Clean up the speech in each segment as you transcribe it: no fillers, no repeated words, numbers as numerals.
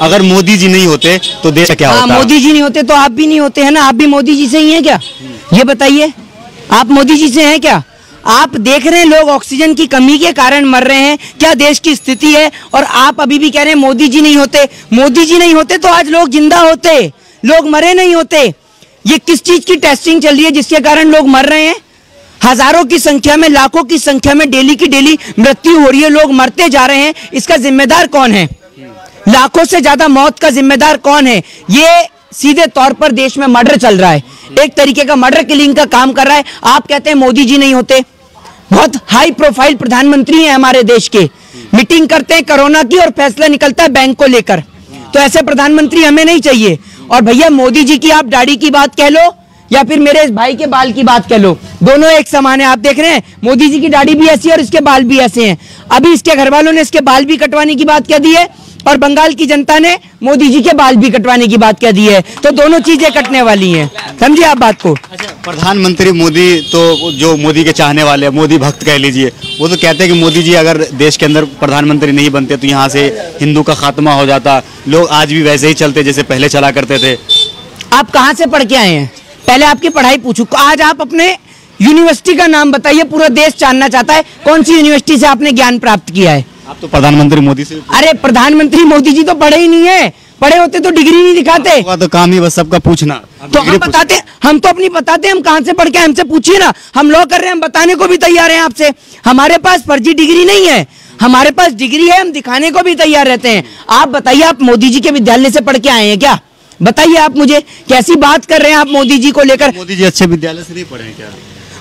अगर मोदी जी नहीं होते तो देश क्या होता? मोदी जी नहीं होते तो आप भी नहीं होते हैं ना। आप भी मोदी जी से ही हैं क्या? ये बताइए, आप मोदी जी से हैं क्या? आप देख रहे हैं लोग ऑक्सीजन की कमी के कारण मर रहे हैं, क्या देश की स्थिति है, और आप अभी भी कह रहे हैं मोदी जी नहीं होते। मोदी जी नहीं होते तो आज लोग जिंदा होते, लोग मरे नहीं होते। ये किस चीज की टेस्टिंग चल रही है जिसके कारण लोग मर रहे हैं? हजारों की संख्या में, लाखों की संख्या में डेली की डेली मृत्यु हो रही है, लोग मरते जा रहे हैं। इसका जिम्मेदार कौन है? लाखों से ज्यादा मौत का जिम्मेदार कौन है? ये सीधे तौर पर देश में मर्डर चल रहा है, एक तरीके का मर्डर किलिंग का काम कर रहा है। आप कहते हैं मोदी जी नहीं होते। बहुत हाई प्रोफाइल प्रधानमंत्री हैं हमारे देश के, मीटिंग करते हैं कोरोना की और फैसला निकलता है बैंक को लेकर। तो ऐसे प्रधानमंत्री हमें नहीं चाहिए। और भैया मोदी जी की आप दाढ़ी की बात कह लो या फिर मेरे इस भाई के बाल की बात कह लो, दोनों एक समान है। आप देख रहे हैं मोदी जी की दाढ़ी भी ऐसी है और इसके बाल भी ऐसे हैं। अभी इसके घर वालों ने इसके बाल भी कटवाने की बात कह दी है और बंगाल की जनता ने मोदी जी के बाल भी कटवाने की बात कह दी है। तो दोनों चीजें कटने वाली हैं, समझिए आप बात को। प्रधानमंत्री मोदी तो जो मोदी के चाहने वाले, मोदी भक्त कह लीजिए, वो तो कहते हैं कि मोदी जी अगर देश के अंदर प्रधानमंत्री नहीं बनते तो यहाँ से हिंदू का खात्मा हो जाता, लोग आज भी वैसे ही चलते जैसे पहले चला करते थे। आप कहाँ से पढ़ के आए हैं? पहले आपकी पढ़ाई पूछू। आज आप अपने यूनिवर्सिटी का नाम बताइए, पूरा देश जानना चाहता है कौन सी यूनिवर्सिटी से आपने ज्ञान प्राप्त किया है। आप तो प्रधानमंत्री मोदी से। अरे प्रधानमंत्री मोदी जी तो पढ़े ही नहीं है, पढ़े होते तो डिग्री नहीं दिखाते। तो काम ही बस सबका पूछना। तो हम बताते, हम तो अपनी बताते, हम कहाँ से पढ़ के, हमसे पूछिए ना। हम लॉ कर रहे हैं, हम बताने को भी तैयार हैं आपसे। हमारे पास फर्जी डिग्री नहीं है, हमारे पास डिग्री है, हम दिखाने को भी तैयार रहते हैं। आप बताइए, आप मोदी जी के विद्यालय से पढ़ के आए हैं क्या? बताइए आप मुझे, कैसी बात कर रहे हैं आप मोदी जी को लेकर? मोदी जी अच्छे विद्यालय से नहीं पढ़े हैं क्या?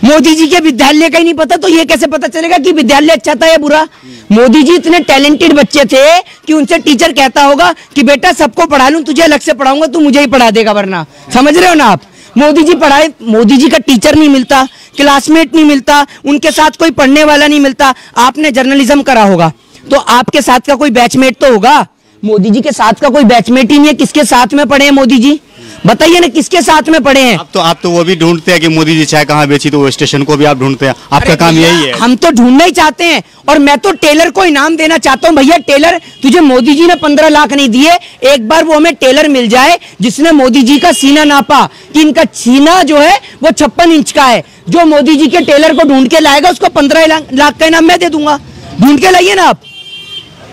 मोदी जी के विद्यालय का ही नहीं पता तो ये कैसे पता चलेगा कि विद्यालय अच्छा था या बुरा? मोदी जी इतने टैलेंटेड बच्चे थे कि उनसे टीचर कहता होगा कि बेटा सबको पढ़ा लूं, तुझे अलग से पढ़ाऊंगा, तू मुझे ही पढ़ा देगा वरना। समझ रहे हो ना आप? मोदी जी पढ़ाए, मोदी जी का टीचर नहीं मिलता, क्लासमेट नहीं मिलता, उनके साथ कोई पढ़ने वाला नहीं मिलता। आपने जर्नलिज्म करा होगा तो आपके साथ का कोई बैचमेट तो होगा। मोदी जी के साथ का कोई बैचमेट ही नहीं है। किसके साथ में पढ़े हैं मोदी जी? बताइए ना, किसके साथ में पढ़े हैं? आप तो वो भी ढूंढते हैं कि मोदी जी चाय कहाँ बेची, तो वो स्टेशन को भी आप ढूंढते हैं। आपका काम यही है। हम तो ढूंढना ही चाहते हैं और मैं तो टेलर को इनाम देना चाहता हूँ। भैया टेलर, तुझे मोदी जी ने 15 लाख नहीं दिए, एक बार वो हमें टेलर मिल जाए जिसने मोदी जी का सीना नापा कि इनका सीना जो है वो 56 इंच का है। जो मोदी जी के टेलर को ढूंढ के लाएगा उसको 15 लाख का इनाम मैं दे दूंगा। ढूंढ के लाइए ना आप।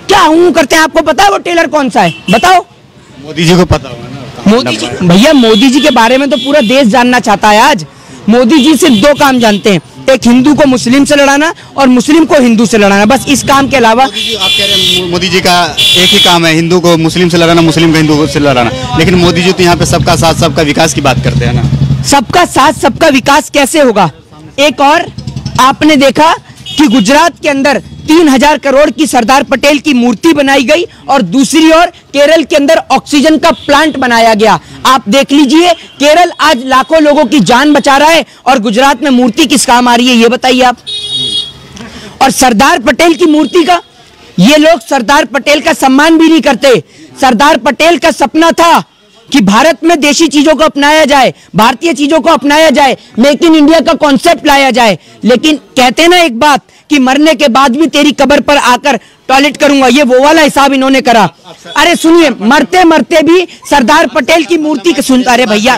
क्या हूँ करते हैं, आपको पता है वो टेलर कौन सा है? बताओ। मोदी जी को पता होगा ना। मोदी जी, भैया मोदी जी के बारे में तो पूरा देश जानना चाहता है आज। मोदी जी सिर्फ 2 काम जानते हैं, एक हिंदू को मुस्लिम से लड़ाना और मुस्लिम को हिंदू से लड़ाना, बस इस काम के अलावा। आप कह रहे हैं मोदी जी का एक ही काम है, हिंदू को मुस्लिम से लड़ाना, मुस्लिम को हिंदू से लड़ाना, लेकिन मोदी जी तो यहाँ पे सबका साथ सबका विकास की बात करते हैं ना। सबका साथ सबका विकास कैसे होगा? एक और आपने देखा कि गुजरात के अंदर 3000 करोड़ की सरदार पटेल की मूर्ति बनाई गई और दूसरी ओर केरल के अंदर ऑक्सीजन का प्लांट बनाया गया। आप देख लीजिए, केरल आज लाखों लोगों की जान बचा रहा है और गुजरात में मूर्ति किस काम आ रही है ये बताइए आप। और सरदार पटेल की मूर्ति का, ये लोग सरदार पटेल का सम्मान भी नहीं करते। सरदार पटेल का सपना था कि भारत में देशी चीजों को अपनाया जाए, भारतीय चीजों को अपनाया जाए, मेक इन इंडिया का कॉन्सेप्ट लाया जाए। लेकिन कहते ना एक बात कि मरने के बाद भी तेरी कब्र पर आकर टॉयलेट करूंगा, ये वो वाला हिसाब इन्होंने करा। अरे सुनिए, मरते मरते भी सरदार पटेल की मूर्ति सुन, अरे भैया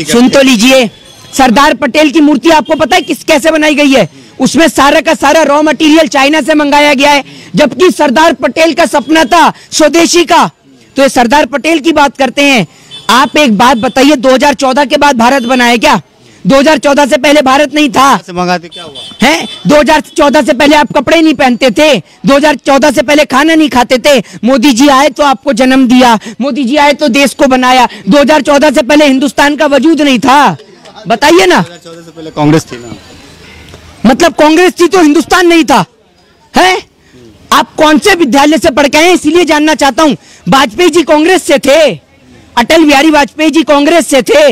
सुन तो लीजिए, सरदार पटेल की मूर्ति आपको पता है कैसे बनाई गई है? उसमें सारा का सारा रॉ मटेरियल चाइना से मंगाया गया है, जबकि सरदार पटेल का सपना था स्वदेशी का। तो ये सरदार पटेल की बात करते हैं। आप एक बात बताइए, 2014 के बाद भारत बना है क्या? 2014 से पहले भारत नहीं था। मंगाते क्या हुआ है? 2014 से पहले आप कपड़े नहीं पहनते थे, 2014 से पहले खाना नहीं खाते थे। मोदी जी आए तो आपको जन्म दिया, मोदी जी आए तो देश को बनाया। 2014 से पहले हिंदुस्तान का वजूद नहीं था। बताइए ना। 2014 से पहले कांग्रेस थी ना। मतलब कांग्रेस थी तो हिंदुस्तान नहीं था? है? आप कौन से विद्यालय से पढ़ के आए, इसीलिए जानना चाहता हूँ। वाजपेयी जी कांग्रेस से थे, अटल बिहारी वाजपेयी जी कांग्रेस से थे।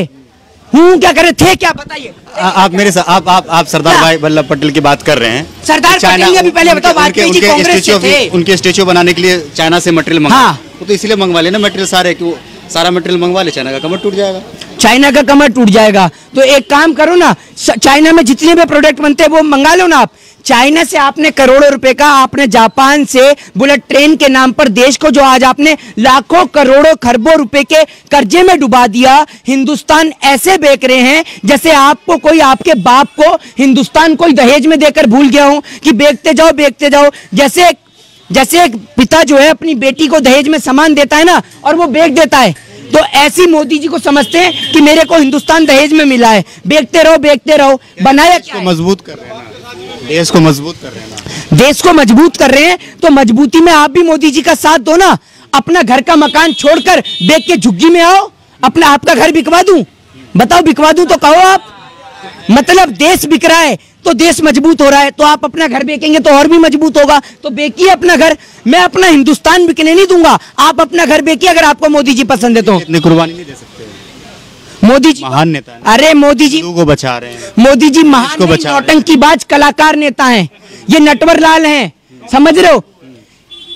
हूँ क्या करे थे क्या? बताइए। आप मेरे साथ आप सरदार भाई वल्लभ पटेल की बात कर रहे हैं। सरदार पटेल ने भी पहले बताओ, वाजपेयी जी कांग्रेस से थे। उनके स्टेच्यू बनाने के लिए चाइना से मटेरियल मंगा, तो इसीलिए मंगवा लेना मटेरियल सारे, कि सारा मटेरियल मंगवा ले, चाइना का कमर टूट जाएगा। चाइना का कमर टूट जाएगा। तो एक काम करो ना, चाइना में जितने भी प्रोडक्ट बनते हैं वो मंगा लो ना आप। चाइना से आपने करोड़ों रुपए का, आपने जापान से बुलेट ट्रेन के नाम पर देश को जो आज आपने लाखों करोड़ों खरबों रुपए के कर्जे में डुबा दिया, हिंदुस्तान ऐसे बेच रहे हैं जैसे आपको कोई, आपके बाप को हिंदुस्तान कोई दहेज में देकर भूल गया हो कि बेचते जाओ बेचते जाओ। जैसे एक पिता जो है अपनी बेटी को दहेज में सामान देता है ना और वो बेच देता है, तो ऐसी मोदी जी को समझते हैं कि मेरे को हिंदुस्तान दहेज में मिला है, बेचते रहो। बनाया क्या? मजबूत कर रहे हैं ना, देश को मजबूत कर रहे हैं ना। देश को मजबूत कर रहे हैं तो मजबूती में आप भी मोदी जी का साथ दो ना। अपना घर का मकान छोड़कर बेच के झुग्गी में आओ, अपना आपका घर बिकवा दूं, बताओ बिकवा दूं तो कहो आप। मतलब देश बिक रहा है तो देश मजबूत हो रहा है, तो आप अपना घर बेचेंगे तो और भी मजबूत होगा। तो बेचिए अपना घर, मैं अपना हिंदुस्तान बिकने नहीं दूंगा, आप अपना घर बेचिए अगर आपको मोदी जी पसंद है तो। इतनी कुर्बानी नहीं दे सकते मोदी जी महान नेता है। अरे मोदी जी को बचा रहे हैं, मोदी जी महान नौटंकीबाज कलाकार नेता हैं, ये नटवर लाल हैं, समझ रहे हो।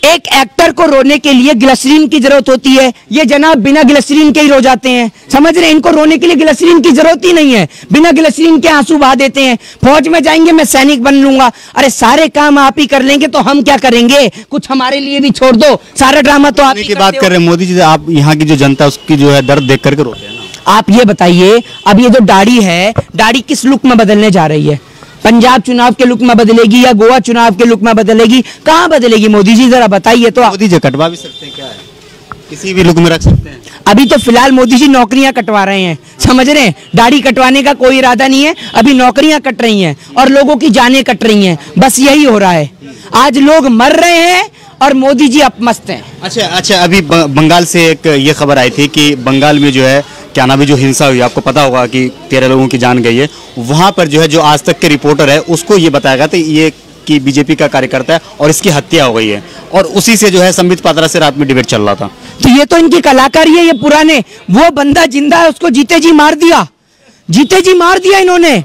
एक एक्टर को रोने के लिए ग्लिसरीन की जरूरत होती है, ये जनाब बिना ग्लिसरीन के ही रो जाते हैं, समझ रहे हैं। इनको रोने के लिए ग्लिसरीन की जरूरत ही नहीं है, बिना ग्लिसरीन के आंसू बहा देते हैं। फौज में जाएंगे मैं सैनिक बन लूंगा, अरे सारे काम आप ही कर लेंगे तो हम क्या करेंगे, कुछ हमारे लिए भी छोड़ दो, सारा ड्रामा तो आप ही की बात कर रहे हैं। मोदी जी, आप यहाँ की जो जनता उसकी जो है दर्द देख करके रोते हैं ना। आप ये बताइए, अब ये जो दाढ़ी है, दाढ़ी किस लुक में बदलने जा रही है? पंजाब चुनाव के लुक में बदलेगी या गोवा चुनाव के लुक में बदलेगी? कहाँ बदलेगी मोदी जी, जरा बताइए तो। मोदी जी कटवा भी सकते हैं, क्या है, किसी भी लुक में रख सकते हैं। अभी तो फिलहाल मोदी जी नौकरियां कटवा रहे हैं, समझ रहे हैं। दाढ़ी कटवाने का कोई इरादा नहीं है, अभी नौकरियां कट रही हैं और लोगों की जानें कट रही हैं, बस यही हो रहा है। आज लोग मर रहे हैं और मोदी जी अपमस्त हैं। अच्छा, अभी बंगाल से एक ये खबर आई थी कि बंगाल में जो है क्या नाम है, जो हिंसा हुई, आपको पता होगा कि 13 लोगों की जान गई है। वहां पर जो है जो आज तक के रिपोर्टर है उसको ये बताया गया था ये कि बीजेपी का कार्यकर्ता है और इसकी हत्या हो गई है, और उसी से जो है संबित पात्रा से रात में डिबेट चल रहा था। तो ये तो इनकी कलाकारी है, ये पुराने, वो बंदा जिंदा है उसको जीते जी मार दिया, जीते जी मार दिया इन्होंने।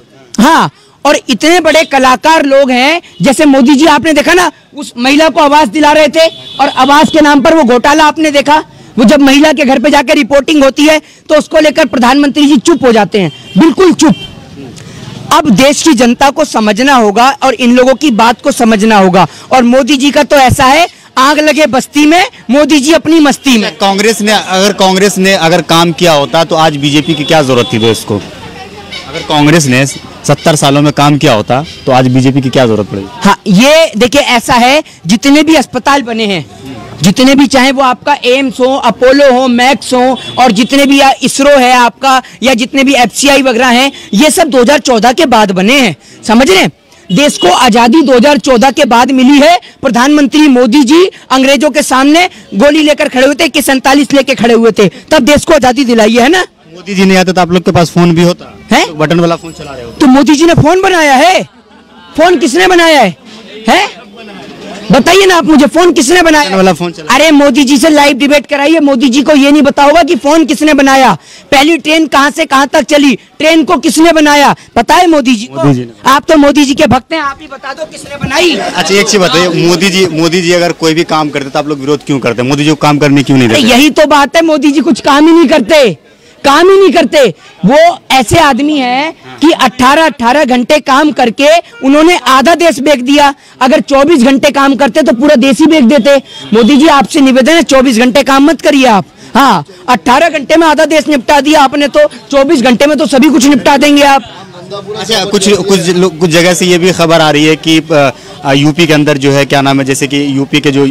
हाँ, और इतने बड़े कलाकार लोग हैं, जैसे मोदी जी आपने देखा ना, उस महिला को आवास दिला रहे थे और आवास के नाम पर वो घोटाला आपने देखा। वो जब महिला के घर पे जाकर रिपोर्टिंग होती है तो उसको लेकर प्रधानमंत्री जी चुप हो जाते हैं, बिल्कुल चुप। अब देश की जनता को समझना होगा और इन लोगों की बात को समझना होगा। और मोदी जी का तो ऐसा है, आग लगे बस्ती में, मोदी जी अपनी मस्ती में। कांग्रेस ने अगर काम किया होता तो आज बीजेपी की क्या जरूरत थी देश को? अगर कांग्रेस ने 70 सालों में काम किया होता तो आज बीजेपी की क्या जरूरत पड़ेगी? हाँ, ये देखिए ऐसा है, जितने भी अस्पताल बने हैं, जितने भी, चाहे वो आपका एम्स हो, अपोलो हो, मैक्स हो, और जितने भी इसरो है आपका, या जितने भी FCI वगैरह हैं, ये सब 2014 के बाद बने हैं, समझ रहे हैं। देश को आजादी 2014 के बाद मिली है। प्रधानमंत्री मोदी जी अंग्रेजों के सामने गोली लेकर खड़े हुए थे कि 47 लेके खड़े हुए थे, तब देश को आजादी दिलाई है ना। मोदी जी नहीं आते तो आप लोग के पास फोन भी होता है, तो बटन वाला फोन चला रहे हो। तो मोदी जी ने फोन बनाया है? फोन किसने बनाया है? बताइए ना आप मुझे, फोन किसने बनाया वाला फोन चला? अरे मोदी जी से लाइव डिबेट कराइए, मोदी जी को ये नहीं पता होगा कि फोन किसने बनाया, पहली ट्रेन कहां से कहां तक चली, ट्रेन को किसने बनाया, पता है मोदी जी को? आप तो मोदी जी के भक्त हैं, आप ही बता दो किसने बनाई। अच्छा, एक चीज बताइए, मोदी जी अगर कोई भी काम करते तो आप लोग विरोध क्यों करते? मोदी जी को काम करने क्यों नहीं देते? यही तो बात है, मोदी जी कुछ काम ही नहीं करते, काम ही नहीं करते। वो ऐसे आदमी हैं कि 18 घंटे काम करके उन्होंने आधा देश बेच दिया। अगर 24 घंटे काम करते तो पूरा देश ही बेच देते। मोदी जी आपसे निवेदन है, 24 घंटे काम मत करिए आप। हाँ, 18 घंटे में आधा देश निपटा दिया आपने, तो 24 घंटे में तो सभी कुछ निपटा देंगे आप। अच्छा, कुछ जगह से ये भी खबर आ रही है कि यूपी के अंदर जो है क्या नाम है, जैसे कि यूपी के जो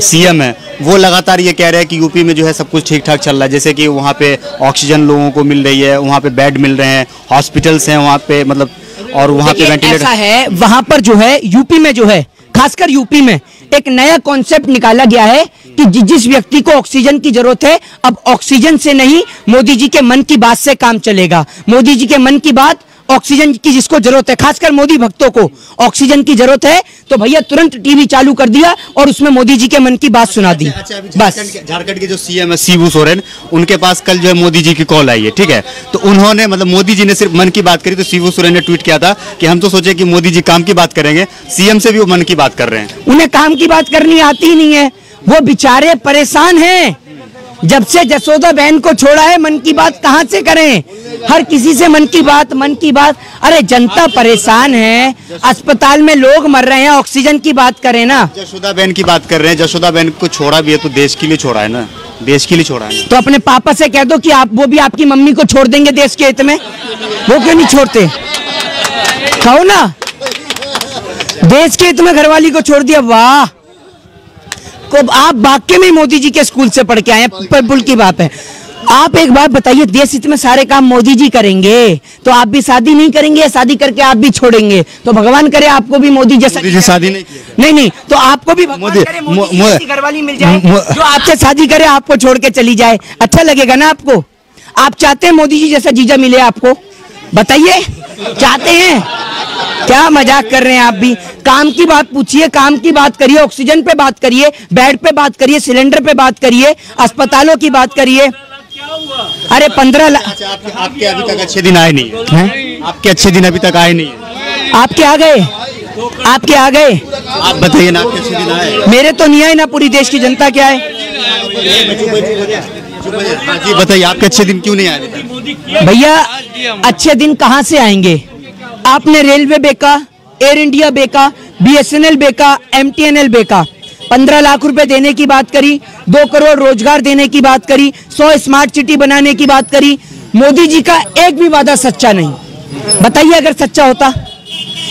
CM है वो लगातार ये कह रहे हैं कि यूपी में जो है सब कुछ ठीक ठाक चल रहा है, जैसे कि वहाँ पे ऑक्सीजन लोगों को मिल रही है, वहाँ पे बेड मिल रहे हैं, हॉस्पिटल्स हैं वहाँ पे, मतलब, और वहाँ पे वेंटिलेटर। ऐसा है, वहाँ पर जो है यूपी में जो है, खासकर यूपी में एक नया कॉन्सेप्ट निकाला गया है कि जिस व्यक्ति को ऑक्सीजन की जरूरत है, अब ऑक्सीजन से नहीं, मोदी जी के मन की बात से काम चलेगा। मोदी जी के मन की बात, ऑक्सीजन की जिसको जरूरत है, खासकर मोदी भक्तों को ऑक्सीजन की जरूरत है, तो भैया तुरंत टीवी चालू कर दिया और उसमें मोदी जी के मन की बात सुना दी। बस झारखंड के जो CM है शिबू सोरेन, उनके पास कल जो है मोदी जी की कॉल आई है, ठीक है, तो उन्होंने, मतलब मोदी जी ने सिर्फ मन की बात करी, तो शिबू सोरेन ने ट्वीट किया था कि हम तो सोचे कि मोदी जी काम की बात करेंगे, CM से भी वो मन की बात कर रहे हैं। उन्हें काम की बात करनी आती ही नहीं है, वो बेचारे परेशान हैं, जब से जसोदा बहन को छोड़ा है मन की बात कहाँ से करें? हर किसी से मन की बात। अरे जनता परेशान है, अस्पताल में लोग मर रहे हैं, ऑक्सीजन की बात करें ना। जसोदा बहन की बात कर रहे हैं, जसोदा बहन को छोड़ा भी है तो देश के लिए छोड़ा है ना, देश के लिए छोड़ा है। तो अपने पापा से कह दो कि आप वो भी आपकी मम्मी को छोड़ देंगे देश के हित में, वो क्यों नहीं छोड़ते? कहो ना, देश के हित में घरवाली को छोड़ दिया, वाह। को आप वाकई में मोदी जी के स्कूल से पढ़ के आए हैं, पुल की बात है। आप एक बात बताइए, देश हित में सारे काम मोदी जी करेंगे तो आप भी शादी नहीं करेंगे, या शादी करके आप भी छोड़ेंगे? तो भगवान करे आपको भी मोदी जैसा शादी नहीं तो आपको भी भगवान करे मोदी जैसी घरवाली मिल जाए जो आपसे शादी करे, आपको छोड़ के चली जाए। अच्छा लगेगा ना आपको? आप चाहते हैं मोदी जी जैसा जीजा मिले आपको? बताइए, चाहते हैं? क्या मजाक कर रहे हैं आप भी? काम की बात पूछिए, काम की बात करिए, ऑक्सीजन पे बात करिए, बेड पे बात करिए, सिलेंडर पे बात करिए, अस्पतालों की बात करिए। अरे 15 लाख। आपके अभी तक अच्छे दिन आए नहीं है? आपके अच्छे दिन अभी तक आए नहीं है? आपके आ गए, आपके आ गए। आप बताइए ना, आपके अच्छे दिन आए? मेरे तो नहीं आए ना, पूरी देश की जनता क्या है? जी बताइए, आपके अच्छे दिन क्यों नहीं आए? भैया अच्छे दिन कहाँ से आएंगे? आपने रेलवे बेका, एयर इंडिया बेका, BSNL बेका, MTNL बेका। 15 लाख रुपए देने की बात करी, 2 करोड़ रोजगार देने की बात करी, 100 स्मार्ट सिटी बनाने की बात करी। मोदी जी का एक भी वादा सच्चा नहीं। बताइए अगर सच्चा होता।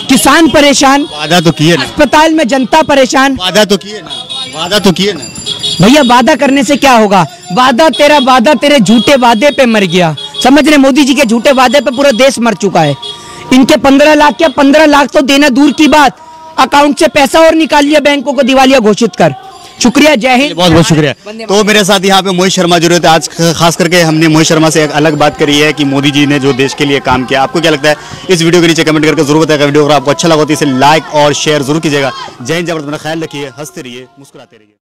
किसान परेशान, वादा तो किए ना। अस्पताल में जनता परेशान, वादा तो किए ना, वादा तो किए ना। भैया वादा करने से क्या होगा? वादा तेरे झूठे वादे पे मर गया। समझ रहे? मोदी जी के झूठे वादे पे पूरा देश मर चुका है। इनके 15 लाख क्या, 15 लाख तो देना दूर की बात, अकाउंट से पैसा और निकाल लिया बैंकों को दिवालिया घोषित कर। शुक्रिया, जय हिंद। बहुत बहुत शुक्रिया। तो मेरे साथ यहाँ पे मोहित शर्मा जुड़े थे। आज खास करके हमने मोहित शर्मा से एक अलग बात करी है कि मोदी जी ने जो देश के लिए काम किया। आपको क्या लगता है? इस वीडियो के नीचे कमेंट करके जरूर बताएगा। वीडियो अगर आपको अच्छा लगा तो इसे लाइक और शेयर जरूर कीजिएगा। जय हिंद, जबरदस्त, अपना ख्याल रखिए, हंसते रहिए, मुस्कुराते रहिए।